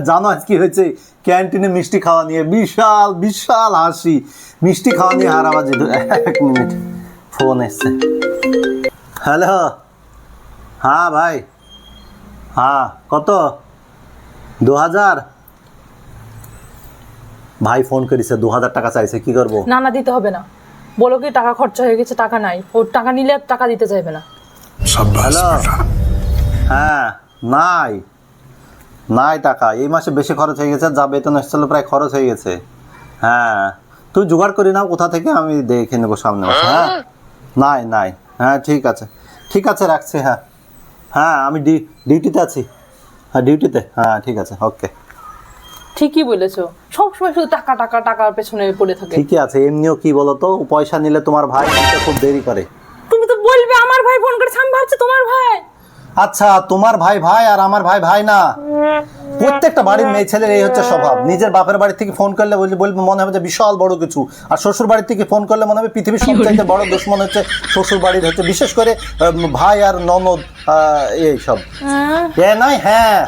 জানো আজ কি হয়েছে? ক্যান্টিনে মিষ্টি খাওয়া নিয়ে বিশাল বিশাল হাসি। মিষ্টি খাওয়া নিয়ে হারাবাজি। 1 মিনিট, ফোন এসছে। হ্যালো, হ্যাঁ ভাই, হ্যাঁ কত? 2000? ভাই ফোন করেছে, 2000 টাকা চাইছে, কি করবো? না না, দিতে হবে না। বলো কি টাকা খরচা হয়ে গেছে, টাকা নাই। ওর টাকা নিলে আর টাকা দিতে চাইবে না। হ্যালো, হ্যাঁ নাই নাই টাকা, এই মাসে বেশি খরচ হয়ে গেছে, যা বেতন এসেছিল প্রায় খরচ হয়ে গেছে। হ্যাঁ তুই জোগাড় করি নাও কোথা থেকে, আমি দেখে নেবো সামনে মাসে। হ্যাঁ নাই নাই, হ্যাঁ ঠিক আছে, ঠিক আছে রাখছি। হ্যাঁ হ্যাঁ আমি ডিউটিতে আছি। হ্যাঁ ডিউটিতে, হ্যাঁ ঠিক আছে, ওকে। ঠিকই বলেছো, সবসময় শুধু টাকা টাকা টাকার পেছনে পড়ে থাকে। ঠিকই আছে, এমনিও কি বলতো, পয়সা নিলে তোমার ভাই নিতে খুব দেরি করে। তুমি তো বলবে আমার ভাই ফোন করেছে, আমি ভাবছি তোমার ভাই। আচ্ছা তোমার ভাই ভাই আর আমার ভাই ভাই না। প্রত্যেকটা বাড়ির মেয়ে ছেলের এই হচ্ছে স্বভাব, নিজের বাপের বাড়ি থেকে ফোন করলে বলবে মনে হবে যে বিশাল বড় কিছু, আর শ্বশুর বাড়ি থেকে ফোন করলে মনে হবে পৃথিবীর সবচাইতে বড় দুশ্মন হচ্ছে শ্বশুর বাড়ির, হচ্ছে বিশেষ করে ভাই আর ননদ, এই সব। এ নাই, হ্যাঁ